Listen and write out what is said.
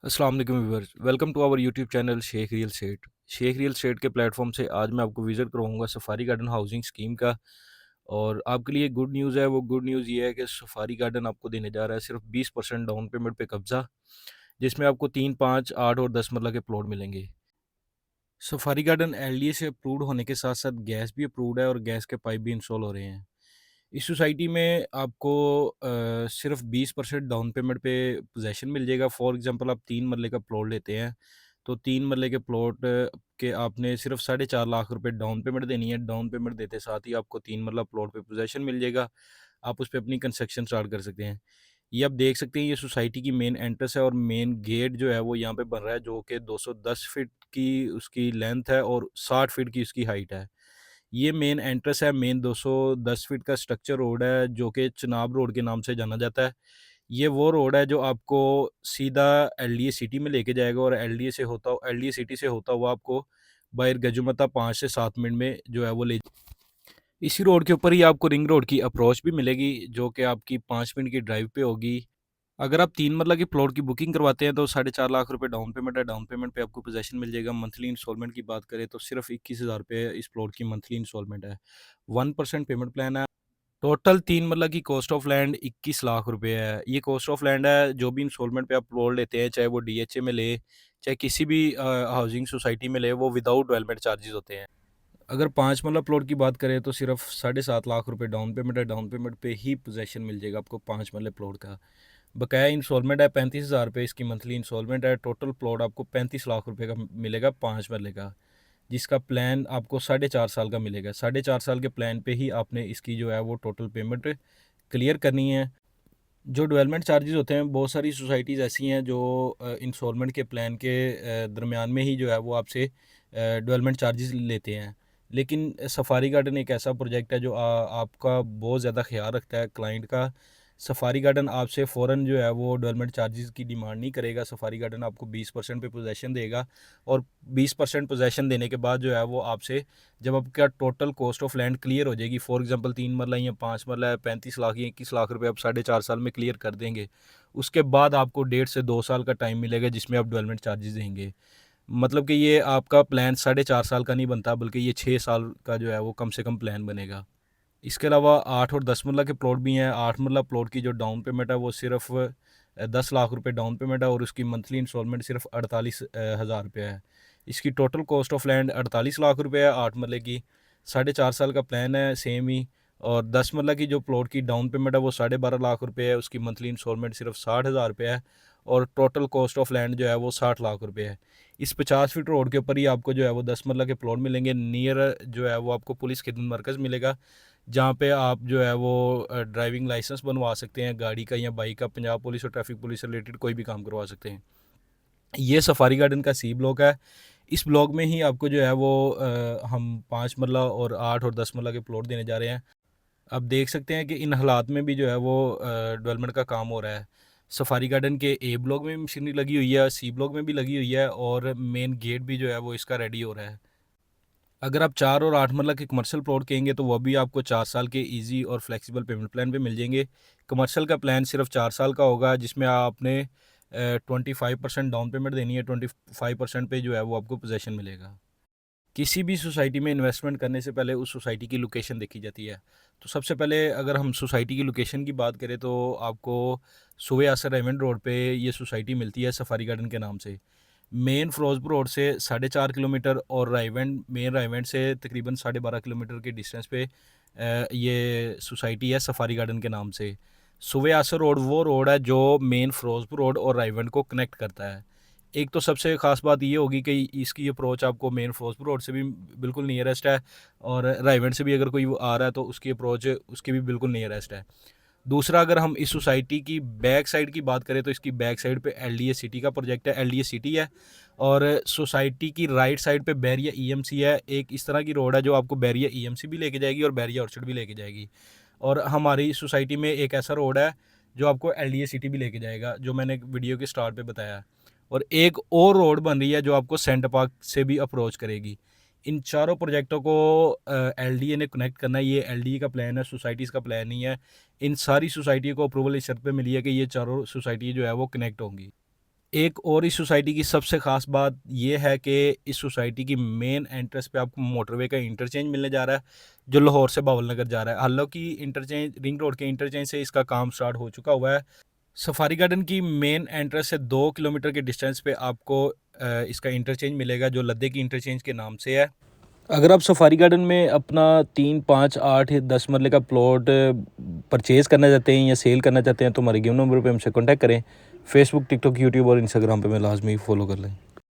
अस्सलाम वालेकुम viewers, welcome to our YouTube channel Sheikh real estate. Sheikh real estate के platform से आज मैं आपको विज़िट करवाऊंगा सफारी गार्डन हाउसिंग स्कीम का। और आपके लिए गुड न्यूज़ है, वो गुड न्यूज़ ये है कि सफारी गार्डन आपको देने जा रहा है सिर्फ 20% डाउन पेमेंट पे कब्ज़ा, जिसमें आपको 3, 5, 8 और 10 मरला के प्लॉट मिलेंगे। सफारी गार्डन एलडीए से अप्रूव्ड होने के साथ साथ गैस भी अप्रूव्ड है और गैस के पाइप भी इंस्टॉल हो रहे हैं। इस सोसाइटी में आपको सिर्फ 20% डाउन पेमेंट पे पोजेसन मिल जाएगा। फॉर एग्जांपल आप 3 मरले का प्लॉट लेते हैं, तो 3 मरले के प्लॉट के आपने सिर्फ 4.5 लाख रुपए डाउन पेमेंट देनी है। डाउन पेमेंट देते साथ ही आपको 3 मरला प्लॉट पे पोजेसन मिल जाएगा। आप उस पे अपनी कंस्ट्रक्शन स्टार्ट कर सकते हैं। ये आप देख सकते हैं, ये सोसाइटी की मेन एंट्रेंस है और मेन गेट जो है वो यहाँ पे बन रहा है, जो कि 210 फीट की उसकी लेंथ है और 60 फीट की उसकी हाइट है। ये मेन एंट्रेंस है, मेन 210 फीट का स्ट्रक्चर रोड है जो कि चनाब रोड के नाम से जाना जाता है। ये वो रोड है जो आपको सीधा एलडीए सिटी में लेके जाएगा और एलडीए सिटी से होता हुआ आपको बाहर गजुमता 5 से 7 मिनट में जो है वो ले। इसी रोड के ऊपर ही आपको रिंग रोड की अप्रोच भी मिलेगी, जो कि आपकी 5 मिनट की ड्राइव पे होगी। अगर आप 3 मरला की प्लॉट की बुकिंग करवाते हैं तो 4.5 लाख रुपए डाउन पेमेंट है। डाउन पेमेंट पे आपको पोजेसन मिल जाएगा। मंथली इंस्टॉलमेंट की बात करें तो सिर्फ 21,000 रुपये इस प्लॉट की मंथली इंस्टॉलमेंट है। 1% पेमेंट प्लान है। टोटल 3 मरला की कॉस्ट ऑफ लैंड 21 लाख रुपए है। ये कॉस्ट ऑफ लैंड है, जो भी इंस्टॉलमेंट पे आप प्लॉट लेते हैं, चाहे वो डीएचए में ले, चाहे किसी भी हाउसिंग सोसाइटी में ले, वो विदाउट डेवलपमेंट चार्जेस होते हैं। अगर 5 मरला प्लॉट की बात करें तो सिर्फ 7.5 लाख रुपए डाउन पेमेंट है। डाउन पेमेंट पे ही पोजेसन मिल जाएगा आपको 5 मरले प्लॉट का। बकाया इंस्टॉलमेंट है 35,000 रुपये, इसकी मंथली इंस्टॉलमेंट है। टोटल प्लॉट आपको 35 लाख रुपए का मिलेगा 5 मरले का, जिसका प्लान आपको 4.5 साल का मिलेगा। 4.5 साल के प्लान पे ही आपने इसकी जो है वो टोटल पेमेंट क्लियर करनी है। जो डेवलपमेंट चार्जेस होते हैं, बहुत सारी सोसाइटीज़ ऐसी हैं जो इंस्टॉलमेंट के प्लान के दरमियान में ही जो है वो आपसे डेवलपमेंट चार्जेस लेते हैं। लेकिन सफारी गार्डन एक ऐसा प्रोजेक्ट है जो आपका बहुत ज़्यादा ख्याल रखता है क्लाइंट का। सफारी गार्डन आपसे फ़ौरन जो है वो डेवलपमेंट चार्जेस की डिमांड नहीं करेगा। सफारी गार्डन आपको 20% पे पोजेसन देगा और 20% पोजेसन देने के बाद जो है वो आपसे, जब आपका total cost of land clear हो जाएगी, फॉर एग्जांपल 3 मरला या 5 मरला है, 35 लाख या 21 लाख रुपए आप 4.5 साल में क्लियर कर देंगे। उसके बाद आपको 1.5 से 2 साल का टाइम मिलेगा जिसमें आप डेवलपमेंट चार्जेस देंगे। मतलब कि ये आपका प्लान 4.5 साल का नहीं बनता, बल्कि ये 6 साल का जो है वो कम से कम प्लान बनेगा। इसके अलावा 8 और 10 मरला के प्लॉट भी हैं। 8 मरला प्लॉट की जो डाउन पेमेंट है वो सिर्फ 10 लाख रुपए डाउन पेमेंट है और उसकी मंथली इंस्टॉलमेंट सिर्फ 48,000 रुपये है। इसकी total cost of land 48 lakh रुपए है 8 मरले की। 4.5 साल का प्लान है सेम ही। और 10 मरला की जो प्लॉट की डाउन पेमेंट है वो 12.5 लाख रुपये है, उसकी मंथली इंस्टॉलमेंट सिर्फ 60,000 रुपये है और टोटल कॉस्ट ऑफ लैंड जो है वो 60 लाख रुपये है। इस 50 फीट रोड के ऊपर ही आपको जो है वो 10 मरला के प्लॉट मिलेंगे। नियर जो है वो आपको पुलिस खिदमत मरकज़ मिलेगा, जहाँ पे आप जो है वो ड्राइविंग लाइसेंस बनवा सकते हैं गाड़ी का या बाइक का। पंजाब पुलिस और ट्रैफिक पुलिस से रिलेटेड कोई भी काम करवा सकते हैं। ये सफारी गार्डन का सी ब्लॉक है। इस ब्लॉक में ही आपको जो है वो हम 5 मरला और 8 और 10 मरला के प्लॉट देने जा रहे हैं। आप देख सकते हैं कि इन हालात में भी जो है वो डेवलपमेंट का काम हो रहा है। सफारी गार्डन के ए ब्लॉक में भी मशीनरी लगी हुई है, सी ब्लॉक में भी लगी हुई है और मेन गेट भी जो है वो इसका रेडी हो रहा है। अगर आप 4 और 8 मरला के कमर्शियल प्लॉट कहेंगे तो वह भी आपको 4 साल के इजी और फ्लेक्सिबल पेमेंट प्लान पे मिल जाएंगे। कमर्शियल का प्लान सिर्फ 4 साल का होगा, जिसमें आपने 25% डाउन पेमेंट देनी है। 25% पे जो है वो आपको पोजेसन मिलेगा। किसी भी सोसाइटी में इन्वेस्टमेंट करने से पहले उस सोसाइटी की लोकेशन देखी जाती है। तो सबसे पहले अगर हम सोसाइटी की लोकेशन की बात करें तो आपको सुबह आसर रेवंड रोड पे ये सोसाइटी मिलती है सफारी गार्डन के नाम से। मेन फिरोजपुर रोड से 4.5 किलोमीटर और मेन रायवेंड से तकरीबन 12.5 किलोमीटर के डिस्टेंस पे ये सोसाइटी है सफारी गार्डन के नाम से। सुबह आसर रोड वो रोड है जो मेन फिरोजपुर रोड और रायवेंड को कनेक्ट करता है। एक तो सबसे ख़ास बात ये होगी कि इसकी अप्रोच आपको मेन फिरोजपुर रोड से भी बिल्कुल नियरेस्ट है और रायवेंड से भी अगर कोई आ रहा है तो उसकी अप्रोच उसकी भी बिल्कुल नियरेस्ट है। दूसरा, अगर हम इस सोसाइटी की बैक साइड की बात करें तो इसकी बैक साइड पे एलडीए सिटी का प्रोजेक्ट है, एलडीए सिटी है। और सोसाइटी की राइट साइड पे बैरिया ईएमसी है। एक इस तरह की रोड है जो आपको बैरिया ईएमसी भी लेके जाएगी और बैरिया ऑर्चर्ड भी लेके जाएगी। और हमारी सोसाइटी में एक ऐसा रोड है जो आपको एलडीए सिटी भी लेके जाएगा, जो मैंने वीडियो के स्टार्ट पे बताया। और एक और रोड बन रही है जो आपको सेंटर पार्क से भी अप्रोच करेगी। इन चारों प्रोजेक्टों को एलडीए ने कनेक्ट करना है। ये एलडीए का प्लान है, सोसाइटीज़ का प्लान नहीं है। इन सारी सोसाइटी को अप्रूवल इस शर्त पे मिली है कि ये चारों सोसाइटी जो है वो कनेक्ट होंगी। एक और इस सोसाइटी की सबसे ख़ास बात ये है कि इस सोसाइटी की मेन एंट्रेंस पे आपको मोटरवे का इंटरचेंज मिलने जा रहा है, जो लाहौर से बावल नगर जा रहा है। हालांकि इंटरचेंज रिंग रोड के इंटरचेंज से इसका काम स्टार्ट हो चुका हुआ है। सफारी गार्डन की मेन एंट्रेंस से 2 किलोमीटर के डिस्टेंस पे आपको इसका इंटरचेंज मिलेगा, जो लद्दे की इंटरचेंज के नाम से है। अगर आप सफारी गार्डन में अपना 3, 5, 8 या 10 मरले का प्लॉट परचेज़ करना चाहते हैं या सेल करना चाहते हैं तो हमारे गिवन नंबर पे हमसे कॉन्टैक्ट करें। फेसबुक, टिकटॉक, यूट्यूब और इंस्टाग्राम पे मैं लाजमी फॉलो कर लें।